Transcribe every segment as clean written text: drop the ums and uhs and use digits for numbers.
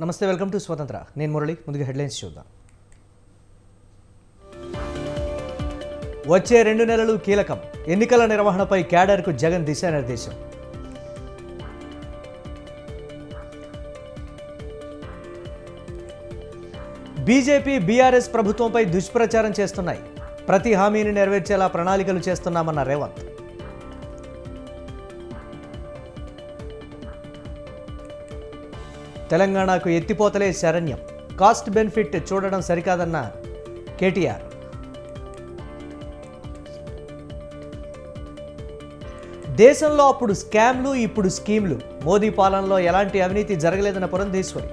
నమస్తే, welcome to స్వతంత్ర. నేను మురళి. ముందుగా హెడ్లైన్స్ చూద్దాం. వచ్చే 2 నెలలు కీలకం. ఎన్నికల నిర్వహణపై క్యాడర్కు జగన్ దిశానిర్దేశం. బీజేపీ బీఆర్ఎస్ ప్రభుత్వంపై దుష్ప్రచారం చేస్తున్నాయి. ప్రతి హామీని నెరవేర్చేలా ప్రణాళికలు చేస్తున్నామన్న రేవంత్. తెలంగాణకు ఎత్తిపోతలే శరణ్యం. కాస్ట్ బెనిఫిట్ చూడడం సరికాదన్న కేటీఆర్. దేశంలో అప్పుడు స్కామ్లు, ఇప్పుడు స్కీమ్లు. మోదీ పాలనలో ఎలాంటి అవినీతి జరగలేదన్న పురంధేశ్వరి.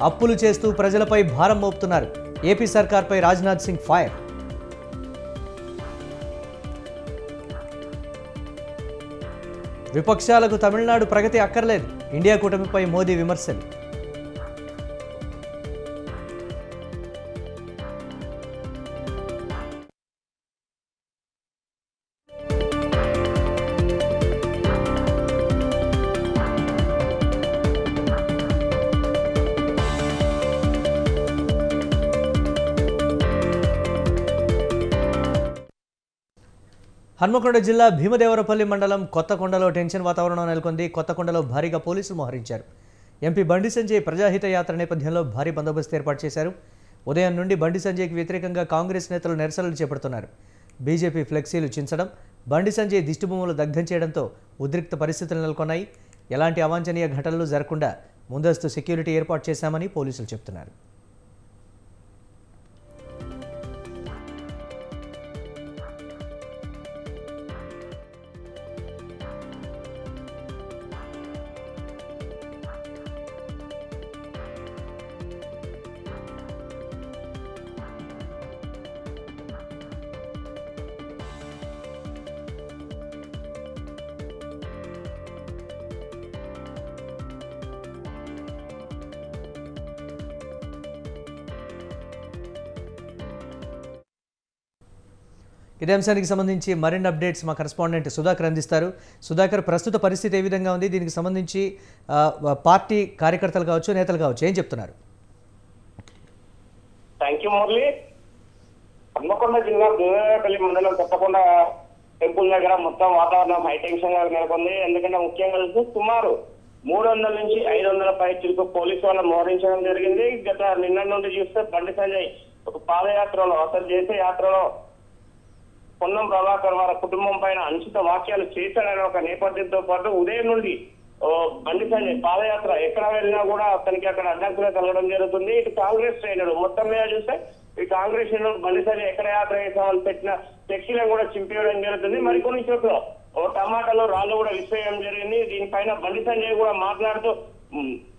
అప్పులు చేస్తూ ప్రజలపై భారం మోపుతున్నారు. ఏపీ సర్కార్పై రాజ్నాథ్ సింగ్ ఫైర్. విపక్షాలకు తమిళనాడు ప్రగతి అక్కర్లేదు. ఇండియా కూటమిపై మోదీ విమర్శలు. హన్మకొండ జిల్లా భీమదేవరపల్లి మండలం కొత్తకొండలో టెన్షన్ వాతావరణం నెలకొంది. కొత్తకొండలో భారీగా పోలీసులు మోహరించారు. ఎంపీ బండి సంజయ్ ప్రజాహిత యాత్ర నేపథ్యంలో భారీ బందోబస్తు ఏర్పాటు చేశారు. ఉదయం నుండి బండి సంజయ్కి వ్యతిరేకంగా కాంగ్రెస్ నేతలు నిరసనలు చేపడుతున్నారు. బీజేపీ ఫ్లెక్సీలు చించడం, బండి సంజయ్ దిష్టిబొమ్మలు దగ్ధం చేయడంతో ఉద్రిక్త పరిస్థితులు నెలకొన్నాయి. ఎలాంటి అవాంఛనీయ ఘటనలు జరగకుండా ముందస్తు సెక్యూరిటీ ఏర్పాటు చేశామని పోలీసులు చెబుతున్నారు. ఇదే అంశానికి సంబంధించి మరిన్ని అప్డేట్స్ మా కరెస్పాండెంట్ సుధాకర్ అందిస్తారు. సుధాకర్, ప్రస్తుత పరిస్థితి ఏ విధంగా ఉంది? దీనికి సంబంధించి పార్టీ కార్యకర్తలు కావచ్చు, నేతలు కావచ్చు, ఏం చెప్తున్నారు? Thank you Murali. హన్మకొండ జిల్లా భీమదేవరపల్లి మండలం కొత్తకొండ టెంపుల్ దగ్గర మొత్తం వాతావరణం హైటెన్షన్ గా నెలకొంది. ఎందుకంటే ముఖ్యంగా సుమారు 300 నుంచి 500 పైచిలకు పోలీసు వాళ్ళని మోహరించడం జరిగింది. గత నిన్న నుండి చూస్తే బండి సంజయ్ ఒక పాదయాత్రలో అసలు చేసే యాత్రలో పొన్నం ప్రభాకర్ వారి కుటుంబం పైన అనుచిత వ్యాఖ్యలు చేశాడనే ఒక నేపథ్యంతో పాటు ఉదయం నుండి బండి సంజయ్ పాదయాత్ర ఎక్కడ వెళ్ళినా కూడా అతనికి అక్కడ అడ్డంకులు కలగడం జరుగుతుంది. ఇటు కాంగ్రెస్ శ్రేణులు మొత్తం మీద చూస్తే ఈ కాంగ్రెస్ శ్రేణులు బండి సంజయ్ ఎక్కడ యాత్ర చేసామని పెట్టిన ఫ్లెక్సీలను కూడా చింపేయడం జరుగుతుంది. మరికొన్ని చోట్ల టమాటాలో రాళ్ళు కూడా విసిరేయడం జరిగింది. దీనిపైన బండి సంజయ్ కూడా మాట్లాడుతూ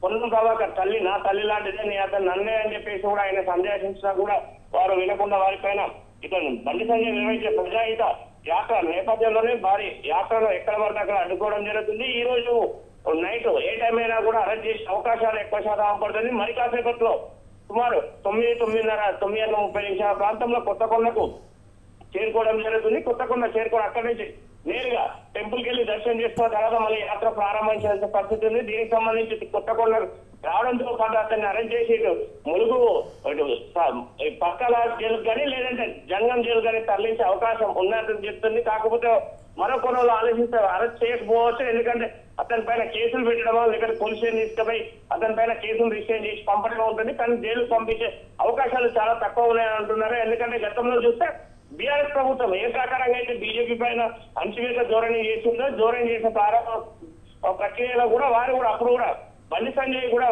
పొన్నం ప్రభాకర్ తల్లి నా తల్లి లాంటిదే, నీ అతను నన్నే అని చెప్పేసి కూడా ఆయన సందేశించినా కూడా వారు వినకుండా వారిపైన ఇతను బండి సంజయ్ నిర్వహించే ప్రజాహిత యాత్ర నేపథ్యంలోనే భారీ యాత్రలో ఎక్కడ పడితే అక్కడ అడ్డుకోవడం జరుగుతుంది. ఈ రోజు నైట్ ఏ టైం అయినా కూడా అరెస్ట్ చేసే అవకాశాలు ఎక్కువ శాతం పడుతుంది. మరి కాసేపట్లో సుమారు 9:30 ప్రాంతంలో కొత్తకొండకు చేరుకోవడం జరుగుతుంది. కొత్తకొండ చేరుకోవడం అక్కడి నుంచి నేరుగా టెంపుల్కి వెళ్ళి దర్శనం చేసుకున్న తర్వాత మళ్ళీ యాత్ర ప్రారంభించాల్సిన పరిస్థితి ఉంది. దీనికి సంబంధించి కొత్తకొండ రావడంతో పాటు అతన్ని అరెస్ట్ చేసి ములుగు పక్కల జైలు కానీ లేదంటే జంగం జైలు కానీ తరలించే అవకాశం ఉన్నదని చెప్తుంది. కాకపోతే మరో కోణంలో ఆలోచిస్తే అరెస్ట్ చేయకపోవచ్చు. ఎందుకంటే అతని పైన కేసులు పెట్టడమో లేకపోతే పోలీస్ స్టేషన్ తీసుకుపోయి అతని పైన కేసులు రిజిస్టర్ చేసి పంపడం ఉంటుంది. కానీ జైలు పంపించే అవకాశాలు చాలా తక్కువ ఉన్నాయని అంటున్నారు. ఎందుకంటే గతంలో చూస్తే బీఆర్ఎస్ ప్రభుత్వం ఏ ప్రకారంగా అయితే బీజేపీ పైన అణచివేత ధోరణి చేసిందో ధోరణి చేసిన ప్రారంభ ప్రక్రియలో కూడా వారు కూడా అప్పుడు కూడా బండి సంజయ్ కూడా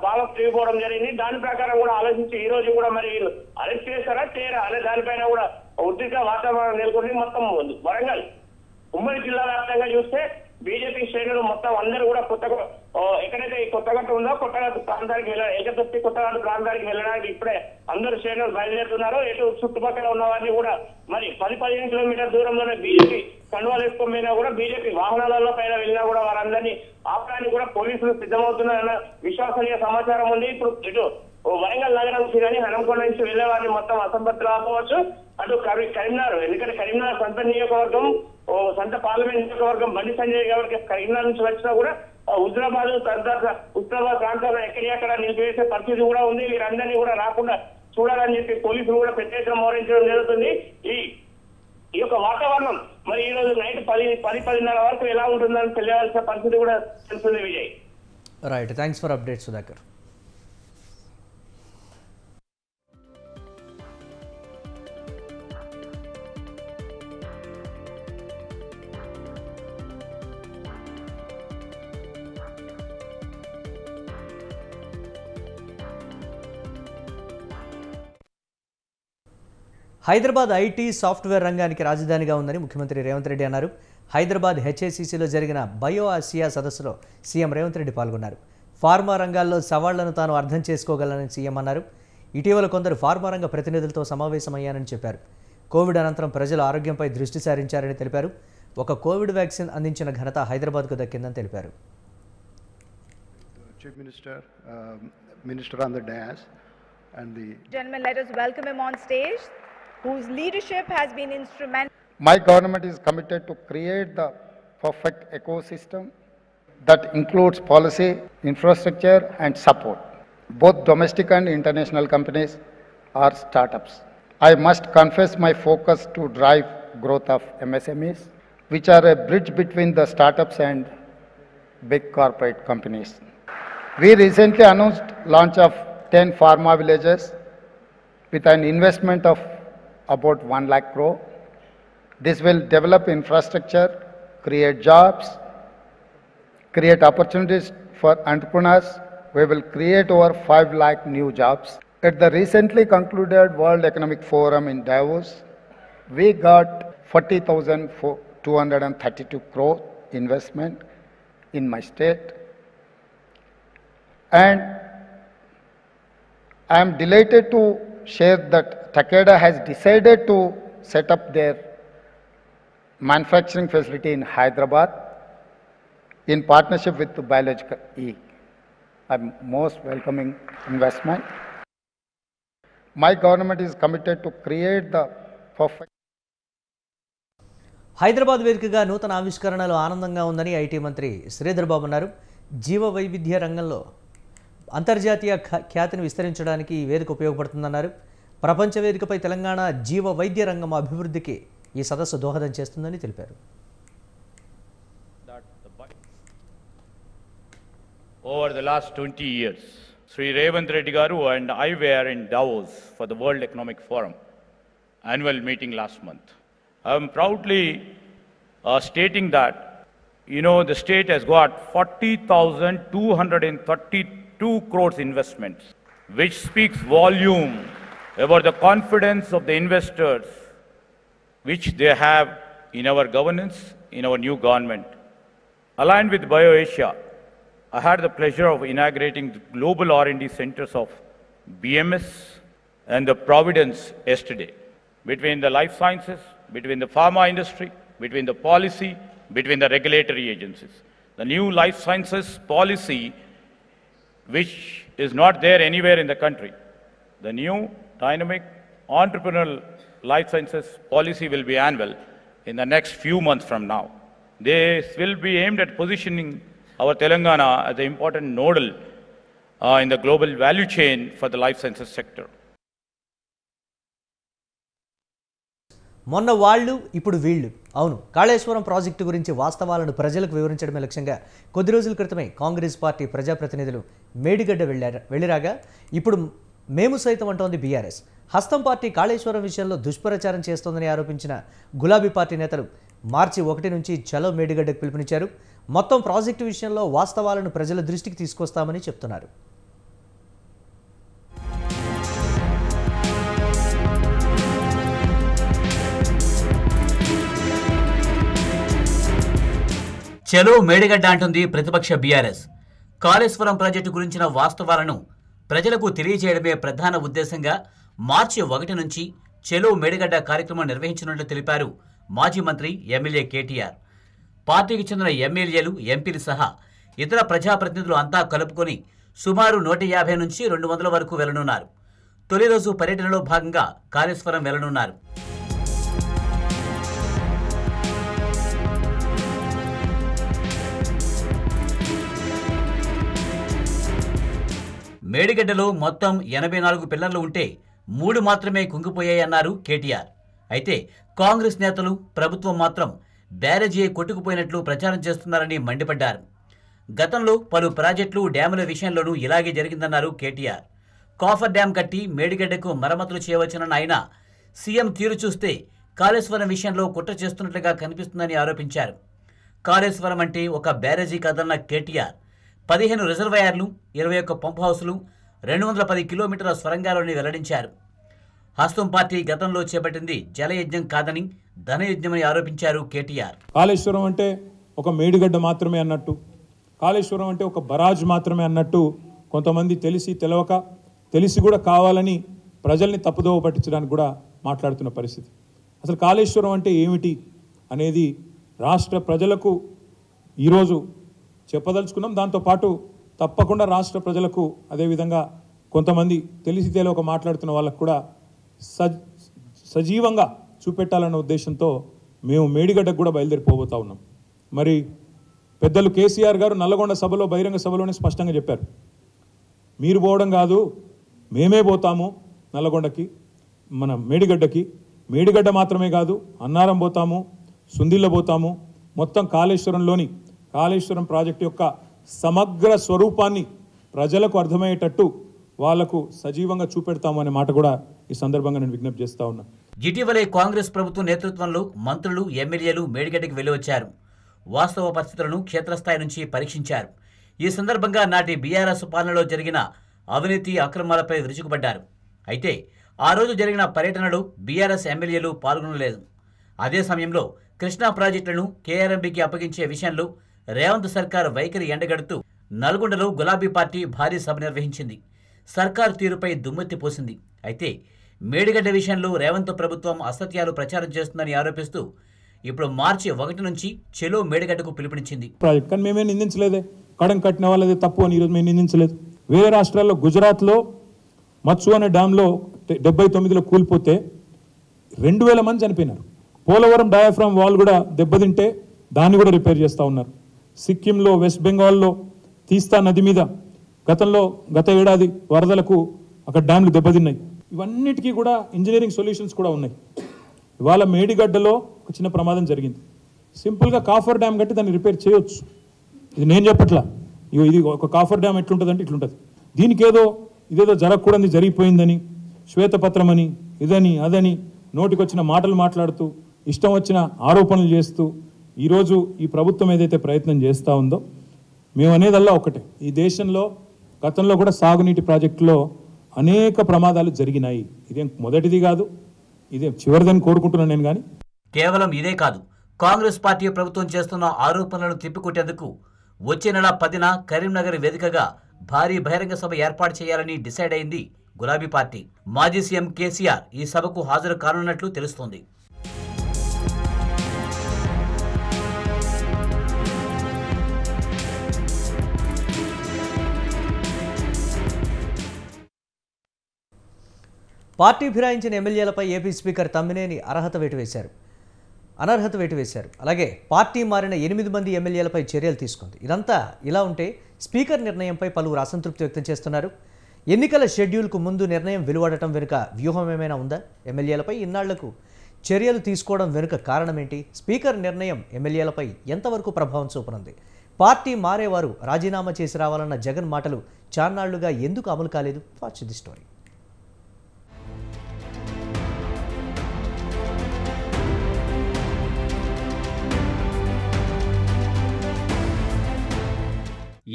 బాగా తిరిగిపోవడం జరిగింది. దాని ప్రకారం కూడా ఆలోచించి ఈ రోజు కూడా మరి అరెస్ట్ చేస్తారా చేయరా అనే దానిపైన కూడా ఉద్రిక్త వాతావరణం నెలకొని మొత్తం వరంగల్ ఉమ్మడి జిల్లా వ్యాప్తంగా చూస్తే బీజేపీ శ్రేణులు మొత్తం అందరూ కూడా ఎక్కడైతే ఈ కొత్తగట్టు ఉందో కొత్తగట్టు ప్రాంతానికి ఏకదొత్తి కొత్తగట్టు ప్రాంతానికి వెళ్ళడానికి ఇప్పుడే అందరూ శ్రేణులు బయలుదేరుతున్నారు. ఎటు చుట్టుపక్కల ఉన్న వారిని కూడా మరి 10-15 కిలోమీటర్ల దూరంలోనే బీజేపీ కండువాలు వేసుకుపోయినా కూడా బీజేపీ వాహనాలలో పైన వెళ్ళినా కూడా వారందరినీ ఆపడానికి కూడా పోలీసులు సిద్ధమవుతున్నారన్న విశ్వసనీయ సమాచారం ఉంది. ఇప్పుడు ఇటు వరంగల్ నగరం నుంచి కానీ హనంకొండ నుంచి వెళ్లే వారిని మొత్తం అసంపత్తులు ఆపవచ్చు. అటు కరీంనగర్, ఎందుకంటే కరీంనగర్ సొంత నియోజకవర్గం సొంత పార్లమెంట్ నియోజకవర్గం బండి సంజయ్ గారికి కరీంనగర్ నుంచి వచ్చినా కూడా హుజరాబాద్ తదితర ఉత్తరాబాద్ ప్రాంతాల్లో ఎక్కడెక్కడ నిలిపివేసే పరిస్థితి కూడా ఉంది. వీరందరినీ కూడా రాకుండా చూడాలని చెప్పి పోలీసులు కూడా పెద్ద ఎత్తున మోహరించడం జరుగుతుంది. ఈ యొక్క వాతావరణం మరి ఈ రోజు నైట్ 10:30 వరకు ఎలా ఉంటుందని తెలియాల్సిన పరిస్థితి కూడా తెలుస్తుంది. Vijay, right, thanks for update Sudhakar. Hyderabad IT software రంగానికి రాజధానిగా ఉందని ముఖ్యమంత్రి రేవంత్ రెడ్డి అన్నారు. హైదరాబాద్ హెచ్ఏసీసీలో జరిగిన బయో ఆసియా సదస్సులో సీఎం రేవంత్ రెడ్డి పాల్గొన్నారు. ఫార్మా రంగాల్లో సవాళ్లను తాను అర్థం చేసుకోగలనని సీఎం అన్నారు. ఇటీవల కొందరు ఫార్మా రంగ ప్రతినిధులతో సమావేశమయ్యానని చెప్పారు. కోవిడ్ అనంతరం ప్రజల ఆరోగ్యంపై దృష్టి సారించారని తెలిపారు. ఒక కోవిడ్ వ్యాక్సిన్ అందించిన ఘనత హైదరాబాద్కు దక్కిందని తెలిపారు. Chief Minister, Minister on the dais, and the gentlemen, let us welcome him on stage, whose leadership has been instrumental. My government is committed to create the perfect ecosystem that includes policy, infrastructure, and support, both domestic and international companies or startups. I must confess my focus to drive growth of MSMEs, which are a bridge between the startups and big corporate companies. We recently announced launch of 10 pharma villages with an investment of about 1 lakh crore. This will develop infrastructure, create jobs, create opportunities for entrepreneurs. We will create over 5 lakh new jobs. At the recently concluded World Economic Forum in Davos, we got 40,232 crore investment in my state. And I am delighted to share that Takeda has decided to set up their manufacturing facility in Hyderabad in partnership with Biological E. I'm most welcoming investment. My government is committed to create the perfect. Hyderabad వేదికగా నూతన ఆవిష్కరణలు ఆనందంగా ఉందని IT మంత్రి శ్రీధర్ బాబు అన్నారు. జీవ వైవిధ్య రంగంలో అంతర్జాతీయ ఖ్యాతిని విస్తరించడానికి ఈ వేదిక ఉపయోగపడుతుందన్నారు. ప్రపంచ వేదికపై తెలంగాణ జీవ వైద్య రంగం అభివృద్ధికి ఈ సదస్సు దోహదం చేస్తుందని తెలిపారు. Over the last 20 years, Sri Revanth Reddy Garu and I were in Davos for the World Economic Forum annual meeting last month. I am proudly stating that, the state has got 40,232 crores investments, which speaks volume about the confidence of the investors which they have in our governance, in our new government. Aligned with BioAsia, I had the pleasure of inaugurating the global R&D centers of BMS and the Providence yesterday. Between the life sciences, between the pharma industry, between the policy, between the regulatory agencies. The new life sciences policy, which is not there anywhere in the country. The new dynamic entrepreneurial life sciences policy will be annual in the next few months from now. This will be aimed at positioning our Telangana as an important nodal in the global value chain for the life sciences sector. మొన్న వాళ్ళు ఇప్పుడు వీళ్ళు. అవును, Kaleshwaram project గురించి వాస్తవాలను ప్రజలకు వివరించడమే లక్ష్యంగా కొద్ది రోజుల క్రితమే కాంగ్రెస్ పార్టీ ప్రజాప్రతినిధులు మేడిగడ్డ వెళ్ళిరాగా ఇప్పుడు మేము సైతం అంటోంది బీఆర్ఎస్. హస్తం పార్టీ కాళేశ్వరం విషయంలో దుష్ప్రచారం చేస్తోందని ఆరోపించిన గులాబీ పార్టీ నేతలు మార్చి 1 నుంచి చలో మేడిగడ్డకు పిలుపునిచ్చారు. మొత్తం ప్రాజెక్టు విషయంలో వాస్తవాలను ప్రజల దృష్టికి తీసుకొస్తామని చెప్తున్నారు. చలో మేడిగడ్డ అంటుంది ప్రతిపక్ష బీఆర్ఎస్. కాళేశ్వరం ప్రాజెక్టు గురించిన వాస్తవాలను ప్రజలకు తెలియజేయడమే ప్రధాన ఉద్దేశంగా మార్చి 1 నుంచి చలో మేడిగడ్డ కార్యక్రమం నిర్వహించనున్నట్లు తెలిపారు మాజీ మంత్రి ఎమ్మెల్యే కేటీఆర్. పార్టీకి చెందిన ఎమ్మెల్యేలు, ఎంపీలు సహా ఇతర ప్రజాప్రతినిధులు అంతా కలుపుకొని సుమారు 150 నుంచి 200 వరకు వెళ్లనున్నారు. తొలి రోజు పర్యటనలో భాగంగా కాళేశ్వరం వెళ్లనున్నారు. మేడిగడ్డలో మొత్తం 84 పిల్లర్లు ఉంటే 3 మాత్రమే కుంగిపోయాయన్నారు కేటీఆర్. అయితే కాంగ్రెస్ నేతలు, ప్రభుత్వం మాత్రం బ్యారేజీ కొట్టుకుపోయినట్లు ప్రచారం చేస్తున్నారని మండిపడ్డారు. గతంలో పలు ప్రాజెక్టులు, డ్యాముల విషయంలోనూ ఇలాగే జరిగిందన్నారు కేటీఆర్. కాఫర్ డ్యాం కట్టి మేడిగడ్డకు మరమ్మతులు చేయవచ్చునన్న ఆయన సీఎం తీరు చూస్తే కాళేశ్వరం విషయంలో కుట్ర చేస్తున్నట్లుగా కనిపిస్తుందని ఆరోపించారు. కాళేశ్వరం అంటే ఒక బ్యారేజీ కాదన్న కేటీఆర్ 15 రిజర్వాయర్లు, 21 పంప్ హౌస్లు, 210 కిలోమీటర్ల సొరంగాలని వెల్లడించారు. హస్తం పార్టీ గతంలో చేపట్టింది జలయజ్ఞం కాదని ధనయజ్ఞమని ఆరోపించారు కేటీఆర్. కాళేశ్వరం అంటే ఒక మేడిగడ్డ మాత్రమే అన్నట్టు, కాళేశ్వరం అంటే ఒక బరాజ్ మాత్రమే అన్నట్టు కొంతమంది తెలిసి తెలవక, తెలిసి కూడా కావాలని ప్రజల్ని తప్పుదోవ పట్టించడానికి కూడా మాట్లాడుతున్న పరిస్థితి. అసలు కాళేశ్వరం అంటే ఏమిటి అనేది రాష్ట్ర ప్రజలకు ఈరోజు చెప్పదలుచుకున్నాం. దాంతోపాటు తప్పకుండా రాష్ట్ర ప్రజలకు, అదేవిధంగా కొంతమంది తెలిసి తెలియక మాట్లాడుతున్న వాళ్ళకు కూడా సజీవంగా చూపెట్టాలన్న ఉద్దేశంతో మేము మేడిగడ్డకు కూడా బయలుదేరిపోబోతా ఉన్నాం. మరి పెద్దలు కేసీఆర్ గారు నల్లగొండ సభలో, బహిరంగ సభలోనే స్పష్టంగా చెప్పారు, మీరు పోవడం కాదు మేమే పోతాము నల్లగొండకి, మన మేడిగడ్డకి. మేడిగడ్డ మాత్రమే కాదు, అన్నారం పోతాము, సుందిల్ల పోతాము, మొత్తం కాళేశ్వరం ప్రాజెక్టు యొక్క సమగ్ర స్వరూపాన్ని ప్రజలకు అర్థమయ్యేటట్టు వాళ్లకు సజీవంగా చూపెడతాము అనే మాట కూడా ఈ సందర్భంగా నేను విజ్ఞప్తి చేస్తా ఉన్నా. ఇటీవలే కాంగ్రెస్ ప్రభుత్వం నేతృత్వంలో మంత్రులు, ఎమ్మెల్యేలు మేడిగడ్డకి వెళ్లి వచ్చారు. వాస్తవ పరిస్థితులను క్షేత్రస్థాయి నుంచి పరీక్షించారు. ఈ సందర్భంగా నాటి బీఆర్ఎస్ పాలనలో జరిగిన అవినీతి, అక్రమాలపై విరుచుకుపడ్డారు. అయితే ఆ రోజు జరిగిన పర్యటనలో బీఆర్ఎస్ ఎమ్మెల్యేలు పాల్గొనలేదు. అదే సమయంలో కృష్ణా ప్రాజెక్టులను కేఆర్ఎంబీకి అప్పగించే విషయంలో రేవంత్ సర్కార్ వైఖరి ఎండగడుతూ నల్గొండలో గులాబీ పార్టీ భారీ సభ నిర్వహించింది. సర్కార్ తీరుపై దుమ్మెత్తి పోసింది. అయితే మేడిగడ్డ విషయంలో రేవంత్ ప్రభుత్వం అసత్యాలు ప్రచారం చేస్తుందని ఆరోపిస్తూ ఇప్పుడు మార్చి 1 నుంచి చెలో మేడిగడ్డకు పిలుపునిచ్చింది. ప్రాజెక్ట్ కానీ మేమే నిందించలేదే, కడం కట్టిన వాళ్ళదే తప్పు అని ఈరోజు మేము నిందించలేదు. వేరే రాష్ట్రాల్లో గుజరాత్లో మత్సు అనే డ్యాంలో 79లో కూలిపోతే 2000 మంది చనిపోయినారు. పోలవరం డయాఫ్రామ్ వాల్ కూడా దెబ్బతింటే దాన్ని కూడా రిపేర్ చేస్తూ ఉన్నారు. సిక్కింలో, వెస్ట్ బెంగాల్లో తీస్తా నది మీద గత ఏడాది వరదలకు అక్కడ డ్యామ్లు దెబ్బతిన్నాయి. ఇవన్నిటికీ కూడా ఇంజనీరింగ్ సొల్యూషన్స్ కూడా ఉన్నాయి. ఇవాళ మేడిగడ్డలో ఒక చిన్న ప్రమాదం జరిగింది. సింపుల్గా కాఫర్ డ్యామ్ కట్టి దాన్ని రిపేర్ చేయొచ్చు. ఇది నేను చెప్పట్లా, ఇది ఒక కాఫర్ డ్యామ్ ఎట్లుంటుందంటే ఇట్లుంటుంది. దీనికి ఇదేదో జరగకూడదు జరిగిపోయిందని, శ్వేతపత్రం అని, ఇదని అదని నోటికొచ్చిన మాటలు మాట్లాడుతూ, ఇష్టం వచ్చిన ఆరోపణలు చేస్తూ ఈరోజు ఈ ప్రభుత్వం ఏదైతే ప్రయత్నం చేస్తూ ఉందో, మేము అనేదల్లా ఒకటే, ఈ దేశంలో గతంలో కూడా సాగునీటి ప్రాజెక్టులో అనేక ప్రమాదాలు జరిగినాయి. ఇదేం మొదటిది కాదు, ఇదేం చివరిదని కోరుకుంటున్నాను నేను. కానీ కేవలం ఇదే కాదు, కాంగ్రెస్ పార్టీ ప్రభుత్వం చేస్తున్న ఆరోపణలను తిప్పికొట్టేందుకు వచ్చే నెల 10న కరీంనగర్ వేదికగా భారీ బహిరంగ సభ ఏర్పాటు చేయాలని డిసైడ్ అయింది గులాబీ పార్టీ. మాజీ సీఎం కేసీఆర్ ఈ సభకు హాజరు కానున్నట్లు తెలుస్తోంది. పార్టీ ఫిరాయించిన ఎమ్మెల్యేలపై ఏపీ స్పీకర్ తమ్మినేని అనర్హత వేటు వేశారు. అలాగే పార్టీ మారిన 8 మంది ఎమ్మెల్యేలపై చర్యలు తీసుకుంది. ఇదంతా ఇలా ఉంటే స్పీకర్ నిర్ణయంపై పలువురు అసంతృప్తి వ్యక్తం చేస్తున్నారు. ఎన్నికల షెడ్యూల్కు ముందు నిర్ణయం వెలువడటం వెనుక వ్యూహం ఏమైనా ఉందా? ఎమ్మెల్యేలపై ఇన్నాళ్లకు చర్యలు తీసుకోవడం వెనుక కారణం ఏంటి? స్పీకర్ నిర్ణయం ఎమ్మెల్యేలపై ఎంతవరకు ప్రభావం చూపనుంది? పార్టీ మారేవారు రాజీనామా చేసి రావాలన్న జగన్ మాటలు చాన్నాళ్లుగా ఎందుకు అమలు కాలేదు? Watch the story.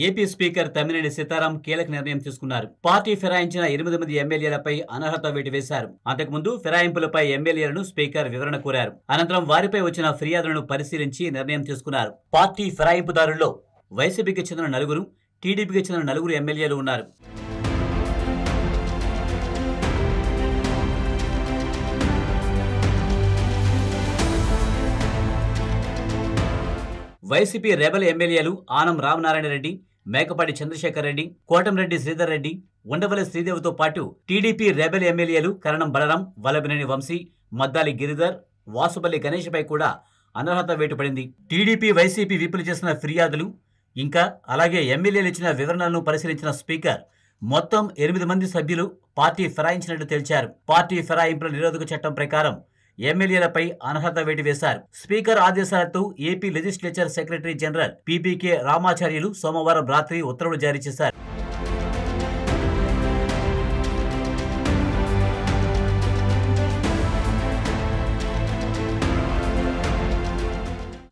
AP speaker Tammineni Sitaram కీలక నిర్ణయం తీసుకున్నారు. పార్టీ ఫిరాయించిన 8 మంది ఎమ్మెల్యేలపై అనర్హత వేటు వేశారు. అంతకుముందు ఫిరాయింపులపై ఎమ్మెల్యేలను స్పీకర్ వివరణ కోరారు. అనంతరం వారిపై వచ్చిన ఫిర్యాదులను పరిశీలించి నిర్ణయం తీసుకున్నారు. పార్టీ ఫిరాయింపుదారుల్లో వైసీపీకి చెందిన 4, టీడీపీకి చెందిన 4 ఎమ్మెల్యేలు ఉన్నారు. వైసీపీ రెబల్ ఎమ్మెల్యేలు ఆనం రామనారాయణ రెడ్డి, మేకపాటి చంద్రశేఖర్ రెడ్డి, కోటంరెడ్డి శ్రీధర్ రెడ్డి, ఉండవల్లి శ్రీదేవితో పాటు టీడీపీ రెబల్ ఎమ్మెల్యేలు కరణం బలరాం, వల్లభనేని వంశీ, మద్దాలి గిరిధర్, వాసుపల్లి గణేష్పై కూడా అనర్హత వేటు పడింది. టీడీపీ, వైసీపీ విపులు చేసిన ఫిర్యాదులు ఇంకా అలాగే ఎమ్మెల్యేలు ఇచ్చిన వివరణలను పరిశీలించిన స్పీకర్ మొత్తం 8 మంది సభ్యులు పార్టీ ఫిరాయించినట్టు తేల్చారు. పార్టీ ఫిరాయింపుల నిరోధక చట్టం ప్రకారం ఎమ్మెల్యేలపై అనర్హత వేటు వేశారు. స్పీకర్ ఆదేశాలతో AP legislature secretary general PPK Ramacharyulu సోమవారం రాత్రి ఉత్తర్వులు జారీ చేశారు.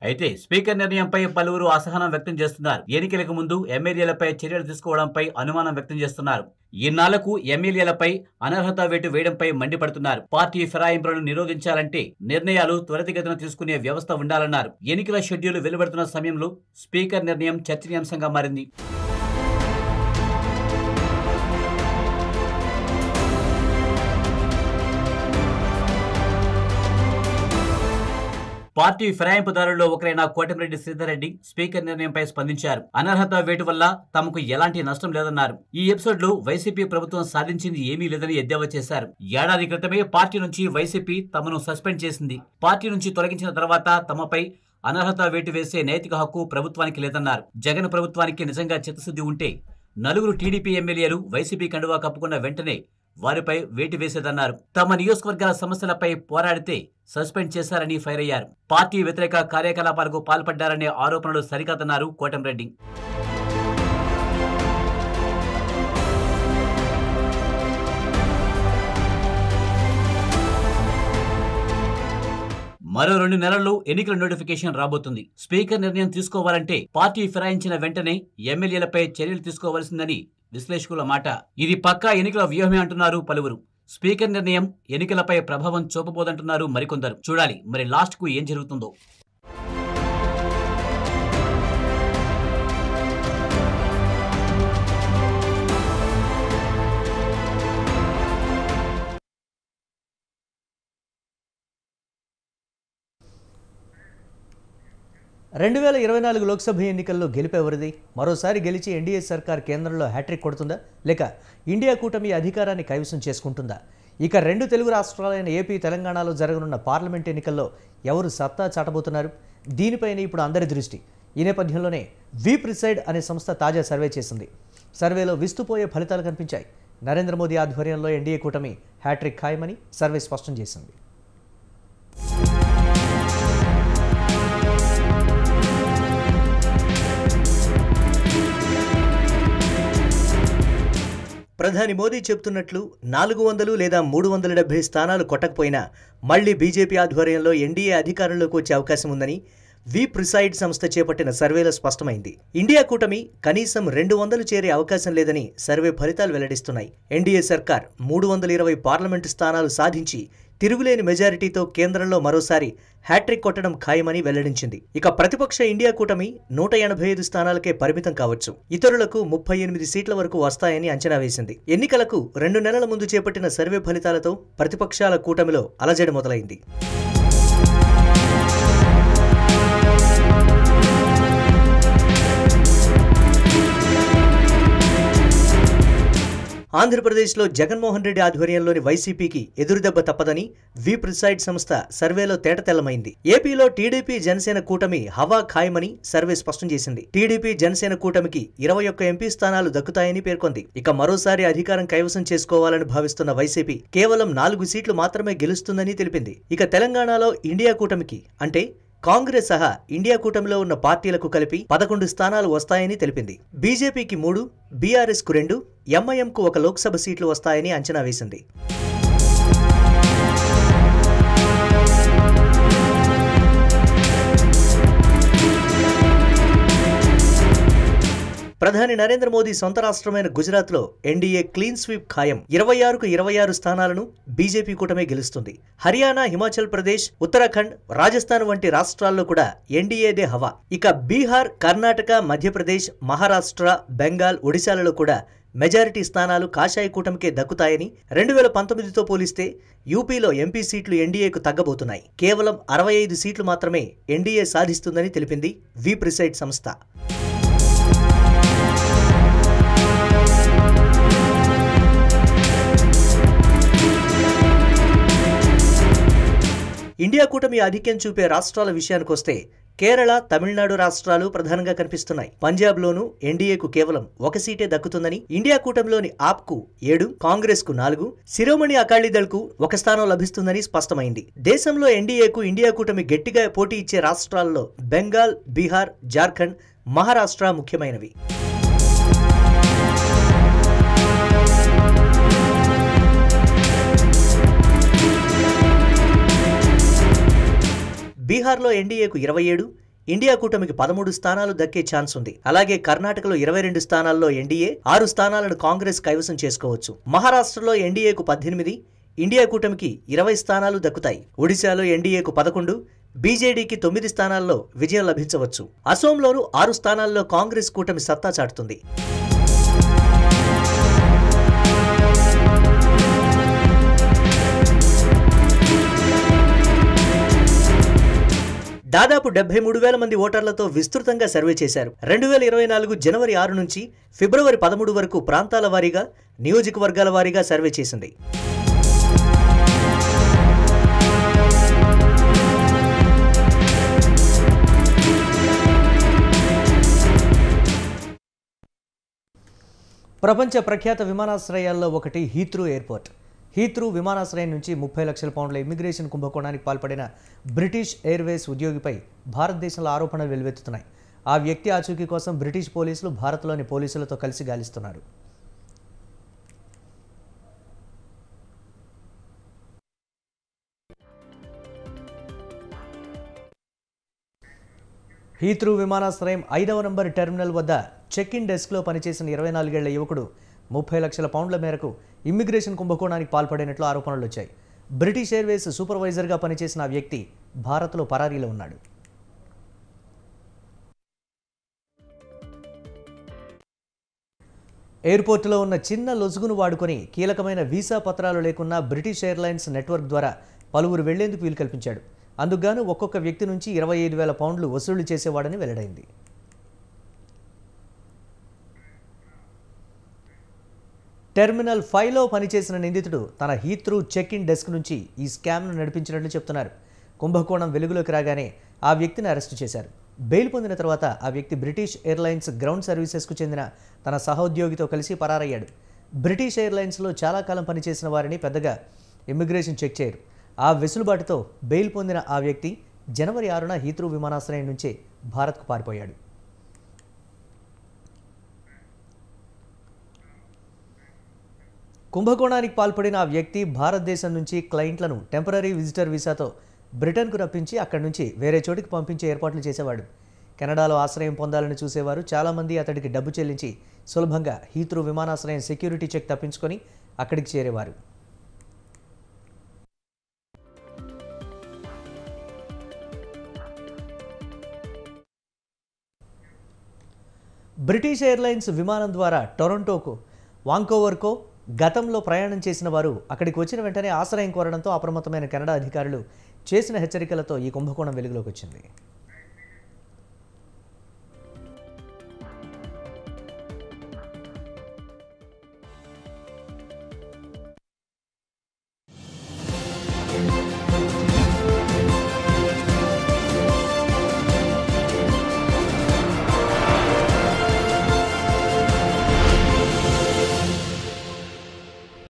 అయితే స్పీకర్ నిర్ణయంపై పలువురు అసహనం వ్యక్తం చేస్తున్నారు. ఎన్నికలకు ముందు ఎమ్మెల్యేలపై చర్యలు తీసుకోవడంపై అనుమానం వ్యక్తం చేస్తున్నారు. ఇన్నాళ్లకు ఎమ్మెల్యేలపై అనర్హత వేటు వేయడంపై మండిపడుతున్నారు. పార్టీ ఫిరాయింపులను నిరోధించాలంటే నిర్ణయాలు త్వరితగతిన తీసుకునే వ్యవస్థ ఉండాలన్నారు. ఎన్నికల షెడ్యూల్ వెలువడుతున్న సమయంలో స్పీకర్ నిర్ణయం చర్చనీయాంశంగా మారింది. పార్టీ ఫిరాయింపుదారుల్లో ఒకరైన కోటమిరెడ్డి శ్రీధర్రెడ్డి స్పీకర్ నిర్ణయంపై స్పందించారు. అనర్హత వేటు వల్ల తమకు ఎలాంటి నష్టం లేదన్నారు. ఈ ఎపిసోడ్ లో వైసీపీ ప్రభుత్వం సాధించింది ఏమీ లేదని ఎద్దేవా చేశారు. ఏడాది క్రితమే పార్టీ నుంచి వైసీపీ తమను సస్పెండ్ చేసింది. పార్టీ నుంచి తొలగించిన తర్వాత తమపై అనర్హత వేటు వేసే నైతిక హక్కు ప్రభుత్వానికి లేదన్నారు. జగన్ ప్రభుత్వానికి నిజంగా చిత్తశుద్ధి ఉంటే 4 టీడీపీ ఎమ్మెల్యేలు వైసీపీ కండువా కప్పుకున్న వెంటనే వారిపై వేటు వేసేదన్నారు. తమ నియోజకవర్గాల సమస్యలపై పోరాడితే సస్పెండ్ చేశారని ఫైర్ అయ్యారు. పార్టీ వ్యతిరేక కార్యకలాపాలకు పాల్పడ్డారనే ఆరోపణలు సరికాదన్నారు కోటంరెడ్డి. మరో 2 నెలల్లో ఎన్నికల నోటిఫికేషన్ రాబోతుంది. స్పీకర్ నిర్ణయం తీసుకోవాలంటే పార్టీ ఫిరాయించిన వెంటనే ఎమ్మెల్యేలపై చర్యలు తీసుకోవాల్సిందని విశ్లేషకుల మాట. ఇది పక్కా ఎన్నికల వ్యూహమే అంటున్నారు పలువురు. స్పీకర్ నిర్ణయం ఎన్నికలపై ప్రభావం చూపబోదంటున్నారు మరికొందరు. చూడాలి మరి లాస్ట్ కు ఏం జరుగుతుందో. రెండు 2024 లోక్సభ ఎన్నికల్లో గెలిపెవరిది? మరోసారి గెలిచి ఎన్డీఏ సర్కార్ కేంద్రంలో హ్యాట్రిక్ కొడుతుందా, లేక ఇండియా కూటమి అధికారాన్ని కైవసం చేసుకుంటుందా? ఇక 2 తెలుగు రాష్ట్రాలైన ఏపీ, తెలంగాణలో జరగనున్న పార్లమెంట్ ఎన్నికల్లో ఎవరు సత్తా చాటబోతున్నారు? దీనిపైన ఇప్పుడు అందరి దృష్టి. ఈ నేపథ్యంలోనే వి ప్రిసైడ్ అనే సంస్థ తాజా సర్వే చేసింది. సర్వేలో విస్తుపోయే ఫలితాలు కనిపించాయి. నరేంద్ర మోదీ ఆధ్వర్యంలో ఎన్డీఏ కూటమి హ్యాట్రిక్ ఖాయమని సర్వే స్పష్టం చేసింది. ప్రధాని మోదీ చెబుతున్నట్లు 400 లేదా 370 స్థానాలు కొట్టకపోయినా మళ్లీ బీజేపీ ఆధ్వర్యంలో ఎన్డీఏ అధికారంలోకి వచ్చే అవకాశం ఉందని వి ప్రిసైడ్ సంస్థ చేపట్టిన సర్వేలో స్పష్టమైంది. ఇండియా కూటమి కనీసం 200 చేరే అవకాశం లేదని సర్వే ఫలితాలు వెల్లడిస్తున్నాయి. ఎన్డీఏ సర్కార్ 320 పార్లమెంటు స్థానాలు సాధించి తిరుగులేని మెజారిటీతో కేంద్రంలో మరోసారి హ్యాట్రిక్ కొట్టడం ఖాయమని వెల్లడించింది. ఇక ప్రతిపక్ష ఇండియా కూటమి 185 స్థానాలకే పరిమితం కావచ్చు. ఇతరులకు 38 సీట్ల వరకు వస్తాయని అంచనా వేసింది. ఎన్నికలకు 2 నెలల ముందు చేపట్టిన సర్వే ఫలితాలతో ప్రతిపక్షాల కూటమిలో అలజడి మొదలైంది. ఆంధ్రప్రదేశ్లో జగన్మోహన్ రెడ్డి ఆధ్వర్యంలోని వైసీపీకి ఎదురుదెబ్బ తప్పదని వి ప్రిసైడ్ సంస్థ సర్వేలో తేటతెల్లమైంది. ఏపీలో టీడీపీ జనసేన కూటమి హవా ఖాయమని సర్వే స్పష్టం చేసింది. టీడీపీ జనసేన కూటమికి 21 ఎంపీ స్థానాలు దక్కుతాయని పేర్కొంది. ఇక మరోసారి అధికారం కైవసం చేసుకోవాలని భావిస్తున్న వైసీపీ కేవలం 4 సీట్లు మాత్రమే గెలుస్తుందని తెలిపింది. ఇక తెలంగాణలో ఇండియా కూటమికి అంటే కాంగ్రెస్ సహా ఇండియా కూటమిలో ఉన్న పార్టీలకు కలిపి 11 స్థానాలు వస్తాయని తెలిపింది. బీజేపీకి 3, బీఆర్ఎస్కు 2, ఎంఐఎంకు 1 లోక్సభ సీట్లు వస్తాయని అంచనా వేసింది. ప్రధాని నరేంద్ర మోదీ సొంత రాష్ట్రమైన గుజరాత్లో ఎన్డీఏ క్లీన్ స్వీప్ ఖాయం. 26కు 26 స్థానాలను బీజేపీ కూటమే గెలుస్తుంది. హర్యానా, హిమాచల్ ప్రదేశ్, ఉత్తరాఖండ్, రాజస్థాన్ వంటి రాష్ట్రాల్లో కూడా ఎన్డీఏదే హవా. ఇక బీహార్, కర్ణాటక, మధ్యప్రదేశ్, మహారాష్ట్ర, బెంగాల్, ఒడిశాలలో కూడా మెజారిటీ స్థానాలు కాషాయ కూటమికే దక్కుతాయని 2019తో పోలిస్తే యూపీలో ఎంపీ సీట్లు ఎన్డీఏకు తగ్గబోతున్నాయి. కేవలం 65 సీట్లు మాత్రమే ఎన్డీఏ సాధిస్తుందని తెలిపింది వి ప్రిసైడ్ సంస్థ. ఇండియా కూటమి ఆధిక్యం చూపే రాష్ట్రాల విషయానికొస్తే కేరళ, తమిళనాడు రాష్ట్రాలు ప్రధానంగా కనిపిస్తున్నాయి. పంజాబ్లోనూ ఎన్డీఏకు కేవలం 1 సీటే దక్కుతుందని, ఇండియా కూటమిలోని ఆప్కు 7, కాంగ్రెస్కు 4, శిరోమణి అకాలీదళ్కు 1 స్థానం లభిస్తుందని స్పష్టమైంది. దేశంలో ఎన్డీఏకు ఇండియా కూటమి గట్టిగా పోటీ ఇచ్చే రాష్ట్రాల్లో బెంగాల్, బీహార్, జార్ఖండ్, మహారాష్ట్ర ముఖ్యమైనవి. బీహార్లో ఎన్డీఏకు 27, ఇండియా కూటమికి 13 స్థానాలు దక్కే ఛాన్స్ ఉంది. అలాగే కర్ణాటకలో 22 స్థానాల్లో ఎన్డీఏ, 6 స్థానాలను కాంగ్రెస్ కైవసం చేసుకోవచ్చు. మహారాష్ట్రలో ఎన్డీఏకు 18, ఇండియా కూటమికి 20 స్థానాలు దక్కుతాయి. ఒడిశాలో ఎన్డీఏకు 11, బీజేడీకి 9 స్థానాల్లో విజయం లభించవచ్చు. అసోంలోనూ 6 స్థానాల్లో కాంగ్రెస్ కూటమి సత్తా చాటుతుంది. దాదాపు 73,000 మంది ఓటర్లతో విస్తృతంగా సర్వే చేశారు. 2024 జనవరి 6 నుంచి ఫిబ్రవరి 13 వరకు ప్రాంతాల వారీగా, నియోజకవర్గాల వారీగా సర్వే చేసింది. ప్రపంచ ప్రఖ్యాత విమానాశ్రయాల్లో ఒకటి హీత్రూ ఎయిర్పోర్ట్. హీత్రూ విమానాశ్రయం నుంచి 30 లక్షల పౌండ్ల ఇమ్మిగ్రేషన్ కుంభకోణానికి పాల్పడిన బ్రిటిష్ ఎయిర్వేస్ ఉద్యోగిపై భారతదేశంలో ఆరోపణలు వెల్లువెత్తుతున్నాయి. ఆ వ్యక్తి ఆచూకీ కోసం బ్రిటిష్ పోలీసులు భారత్లోని పోలీసులతో కలిసి గాలిస్తున్నారు. హీత్రూ విమానాశ్రయం 5వ నంబర్ టెర్మినల్ వద్ద చెక్ ఇన్ డెస్క్లో పనిచేసిన 24 ఏళ్ల యువకుడు 30 లక్షల పౌండ్ల మేరకు ఇమ్మిగ్రేషన్ కుంభకోణానికి పాల్పడినట్లు ఆరోపణలు వచ్చాయి. బ్రిటిష్ ఎయిర్వేస్ సూపర్వైజర్గా పనిచేసిన ఆ వ్యక్తి భారత్లో పరారీలో ఉన్నాడు. ఎయిర్పోర్టులో ఉన్న చిన్న లొసుగును వాడుకొని కీలకమైన వీసా పత్రాలు లేకున్నా బ్రిటిష్ ఎయిర్లైన్స్ నెట్వర్క్ ద్వారా పలువురు వెళ్లేందుకు వీలు కల్పించాడు. అందుకుగాను ఒక్కొక్క వ్యక్తి నుంచి 25,000 పౌండ్లు వసూలు చేసేవాడని వెల్లడైంది. టెర్మినల్ 5లో పనిచేసిన నిందితుడు తన హీత్రూ చెక్ ఇన్ డెస్క్ నుంచి ఈ స్కామ్ను నడిపించినట్లు చెప్తున్నారు. కుంభకోణం వెలుగులోకి రాగానే ఆ వ్యక్తిని అరెస్టు చేశారు. బెయిల్ పొందిన తర్వాత ఆ వ్యక్తి బ్రిటిష్ ఎయిర్లైన్స్ గ్రౌండ్ సర్వీసెస్కు చెందిన తన సహోద్యోగితో కలిసి పరారయ్యాడు. బ్రిటిష్ ఎయిర్లైన్స్లో చాలా కాలం పనిచేసిన వారిని పెద్దగా ఇమ్మిగ్రేషన్ చెక్ చేయరు. ఆ వెసులుబాటుతో బెయిల్ పొందిన ఆ వ్యక్తి జనవరి 6న హీత్రూ విమానాశ్రయం నుంచే భారత్కు పారిపోయాడు. కుంభకోణానికి పాల్పడిన ఆ వ్యక్తి భారతదేశం నుంచి క్లయింట్లను టెంపరరీ విజిటర్ వీసాతో బ్రిటన్కు రప్పించి అక్కడి నుంచి వేరే చోటికి పంపించే ఏర్పాట్లు చేసేవాడు. కెనడాలో ఆశ్రయం పొందాలని చూసేవారు చాలామంది అతడికి డబ్బు చెల్లించి సులభంగా హీత్రూ విమానాశ్రయం సెక్యూరిటీ చెక్ తప్పించుకొని అక్కడికి చేరేవారు. బ్రిటిష్ ఎయిర్లైన్స్ విమానం ద్వారా టొరంటోకు, వాంకోవర్కో గతంలో ప్రయాణం చేసిన వారు అక్కడికి వచ్చిన వెంటనే ఆశ్రయం కోరడంతో అప్రమత్తమైన కెనడా అధికారులు చేసిన హెచ్చరికలతో ఈ కుంభకోణం వెలుగులోకి వచ్చింది.